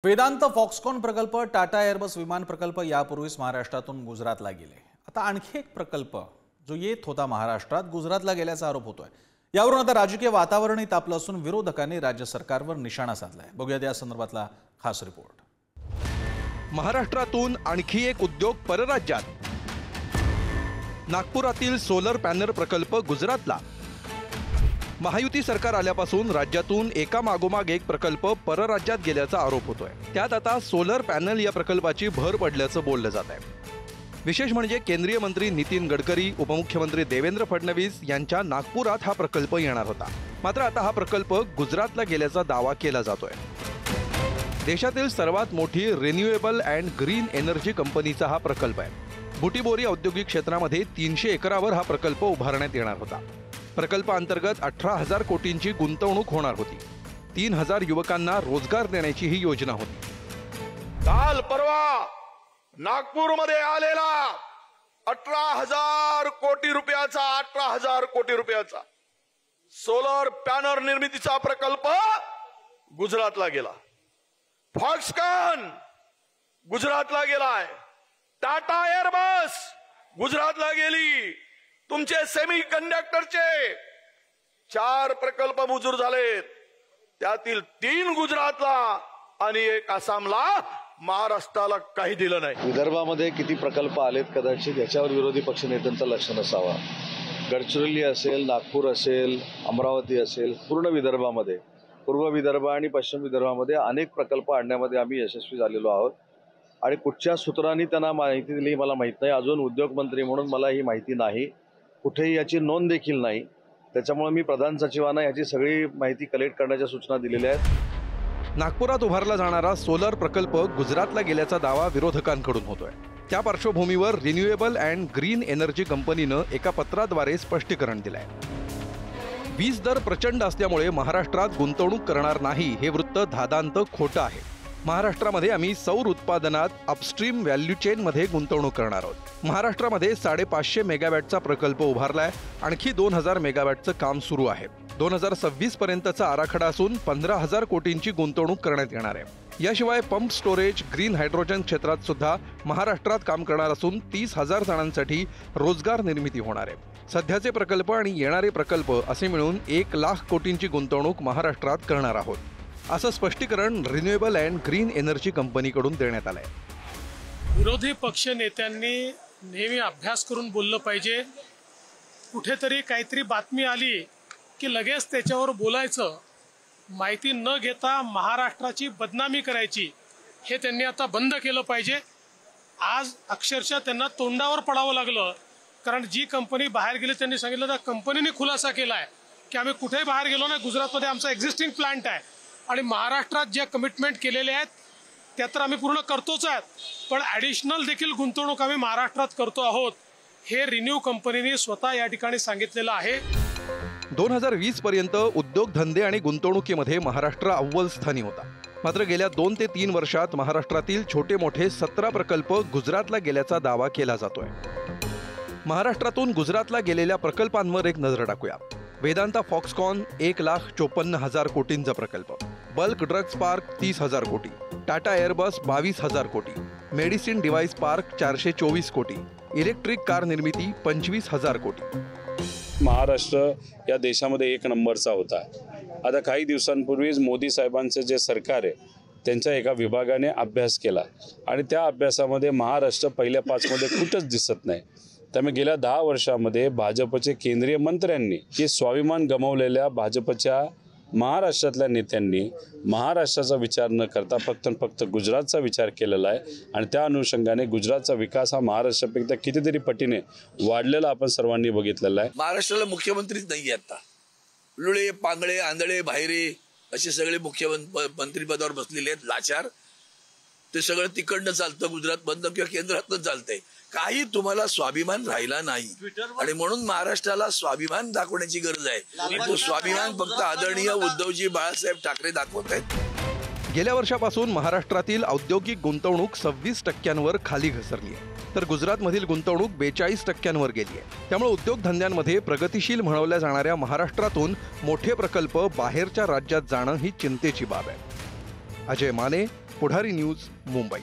Vedanta Foxconn प्रकल्प, Tata Airbus विमान प्रकल्प यापूर्वीच महाराष्ट्रातून गुजरातला गेले। आता आणखी एक प्रकल्प जो येत होता महाराष्ट्रात गुजरातला गेल्याचा आरोप होतोय। यावरून आता राजकीय वातावरणही तापलं असून विरोधकांनी राज्य सरकारवर निशाणा साधलाय। बघूया या संदर्भातला खास रिपोर्ट। महाराष्ट्रातून आणखी एक उद्योग परराज्यात। नागपुरातील सोलर पॅनल प्रकल्प गुजरातला। महायुती सरकार आल्यापासून राज्यातून एका मागोमाग एक प्रकल्प परराज्यात गेल्याचा आरोप होतोय। त्यात आता सोलर पॅनल या प्रकल्पाची भर पडल्याचं बोललं जात आहे। विशेष म्हणजे केंद्रीय मंत्री नितीन गडकरी, उपमुख्यमंत्री देवेंद्र फडणवीस यांच्या नागपुरात हा प्रकल्प येणार होता। मात्र आता हा प्रकल्प गुजरातला गेल्याचा दावा केला जातोय। देशातील सर्वात मोठी रिन्युएबल अँड ग्रीन एनर्जी कंपनीचा हा प्रकल्प आहे। बुटीबोरी औद्योगिक क्षेत्रामध्ये 300 एकरावर हा प्रकल्प उभारण्यात येणार होता। प्रकल्पाअंतर्गत 18,000 कोटींची गुंतवणूक होणार होती। 3,000 युवकांना रोजगार देण्याची ही योजना होती। काल परवा नागपूरमध्ये आलेला 18,000 कोटी रुपयाचा सोलर पॅनल निर्मितीचा प्रकल्प गुजरातला गेला। फॉक्सकॉन गुजरातला गेलाय। टाटा एअरबस गुजरातला गेली। तुमचे सेमी कंडक्टरचे 4 प्रकल्प मंजूर झालेत, त्यातील 3 गुजरातला आणि 1 आसामला। महाराष्ट्राला काही दिलं नाही। विदर्भामध्ये किती प्रकल्प आलेत कदाचित याच्यावर विरोधी पक्षनेत्यांचं लक्ष नसावा। गडचिरोली असेल, नागपूर असेल, अमरावती असेल, पूर्ण विदर्भामध्ये, पूर्व विदर्भ आणि पश्चिम विदर्भामध्ये अनेक प्रकल्प आणण्यामध्ये आम्ही यशस्वी झालेलो आहोत। आणि कुठच्या सूत्रांनी त्यांना माहिती दिली मला माहीत नाही। अजून उद्योगमंत्री म्हणून मला ही माहिती नाही, कुठेही याची नोंद देखील नाही। त्याच्यामुळे मी प्रधान सचिवांना याची सगळी माहिती कलेक्ट करण्याच्या सूचना दिलेल्या आहेत। नागपुरात उभारला जाणारा सोलर प्रकल्प गुजरातला गेल्याचा दावा विरोधकांकडून होतोय। त्या पार्श्वभूमीवर रिन्युएबल अँड ग्रीन एनर्जी कंपनीनं एका पत्राद्वारे स्पष्टीकरण दिलंय। वीज दर प्रचंड असल्यामुळे महाराष्ट्रात गुंतवणूक करणार नाही हे वृत्त धादांत खोटं आहे। महाराष्ट्रामध्ये आम्ही सौर उत्पादनात अपस्ट्रीम व्हॅल्यू चेनमध्ये गुंतवणूक करणार आहोत। महाराष्ट्रामध्ये 550 मेगावॅटचा प्रकल्प उभारलाय। आणखी 2000 मेगावॅटचं काम सुरू आहे। 2026 पर्यंतचा आराखडा असून 15,000 कोटींची गुंतवणूक करण्यात येणार आहे। याशिवाय पंप स्टोरेज, ग्रीन हायड्रोजन क्षेत्रात सुद्धा महाराष्ट्रात काम करणार असून 30,000 जणांसाठी रोजगार निर्मिती होणार आहे। सध्याचे प्रकल्प आणि येणारे प्रकल्प असे मिळून 1 लाख कोटींची गुंतवणूक महाराष्ट्रात करणार आहोत, असं स्पष्टीकरण रिन्युएबल अँड ग्रीन एनर्जी कंपनीकडून देण्यात आलंय। विरोधी पक्ष नेत्यांनी नेहमी अभ्यास करून बोललं पाहिजे। कुठेतरी काहीतरी बातमी आली की लगेच त्याच्यावर बोलायचं, माहिती न घेता महाराष्ट्राची बदनामी करायची, हे त्यांनी आता बंद केलं पाहिजे। आज अक्षरशः त्यांना तोंडावर पडावं लागलं, कारण जी कंपनी बाहेर गेली त्यांनी सांगितलं, त्या कंपनीने खुलासा केलाय की आम्ही कुठेही बाहेर गेलो नाही, गुजरातमध्ये आमचा एक्झिस्टिंग प्लांट आहे आणि महाराष्ट्रात ज्या कमिटमेंट केलेल्या आहेत त्या तर आम्ही पूर्ण करतोच आहेत, पण ॲडिशनल देखील गुंतवणूक आम्ही महाराष्ट्रात करतो आहोत, हे रिन्यू कंपनीने स्वतः या ठिकाणी सांगितलेलं आहे। 2020 पर्यंत उद्योगधंदे आणि गुंतवणुकीमध्ये महाराष्ट्र अव्वल स्थानी होता। मात्र गेल्या 2 ते 3 वर्षात महाराष्ट्रातील छोटे मोठे 17 प्रकल्प गुजरातला गेल्याचा दावा केला जातोय। महाराष्ट्रातून गुजरातला गेलेल्या प्रकल्पांवर एक नजर टाकूया। वेदांता फॉक्सकॉन 1,54,000 कोटींचा प्रकल्प, बल्क ड्रग्स पार्क 30,000 कोटी, टाटा एअरबस 22,000 कोटी, मेडिसिन डिव्हाइस पार्क 424 कोटी, इलेक्ट्रिक कार निर्मिती 25,000 कोटी। महाराष्ट्र या देशामध्ये 1 नंबरचा होता। आता काही दिवसांपूर्वीच मोदी साहेबांचं जे सरकार आहे त्यांच्या एका विभागाने अभ्यास केला आणि त्या अभ्यासामध्ये महाराष्ट्र पहिल्या 5 मध्ये कुठंच दिसत नाही। त्यामुळे गेल्या 10 वर्षामध्ये भाजपचे केंद्रीय मंत्र्यांनी की स्वाभिमान गमावलेल्या भाजपच्या महाराष्ट्रातल्या नेत्यांनी महाराष्ट्राचा विचार न करता फक्त गुजरातचा विचार केलेला आहे आणि त्या अनुषंगाने गुजरातचा विकास हा महाराष्ट्रापेक्षा कितीतरी पटीने वाढलेला आपण सर्वांनी बघितलेला आहे। महाराष्ट्राला मुख्यमंत्रीच नाही आता, लुळे, पांगळे, आंधळे, बाहेरे असे सगळे मंत्रिपदावर बसलेले आहेत लाचार। ते सगळं तिकडनं चालतं, गुजरात बंद किंवा केंद्रातनं चालतंय। काही तुम्हाला स्वाभिमान राहिला नाही आणि म्हणून महाराष्ट्राला स्वाभिमान दाखवण्याची गरज आहे। तो स्वाभिमान फक्त आदरणीय उद्धवजी बाळासाहेब ठाकरे दाखवत आहेत। गेल्या वर्षापासून महाराष्ट्रातील औद्योगिक गुंतवणूक 26% खाली घसरली आहे, तर गुजरातमधील गुंतवणूक 42% गेली आहे। त्यामुळे उद्योगधंद्यांमध्ये प्रगतिशील म्हणवल्या जाणाऱ्या महाराष्ट्रातून मोठे प्रकल्प बाहेरच्या राज्यात जाणं ही चिंतेची बाब आहे। अजय माने, पुढारी न्यूज, मुंबई.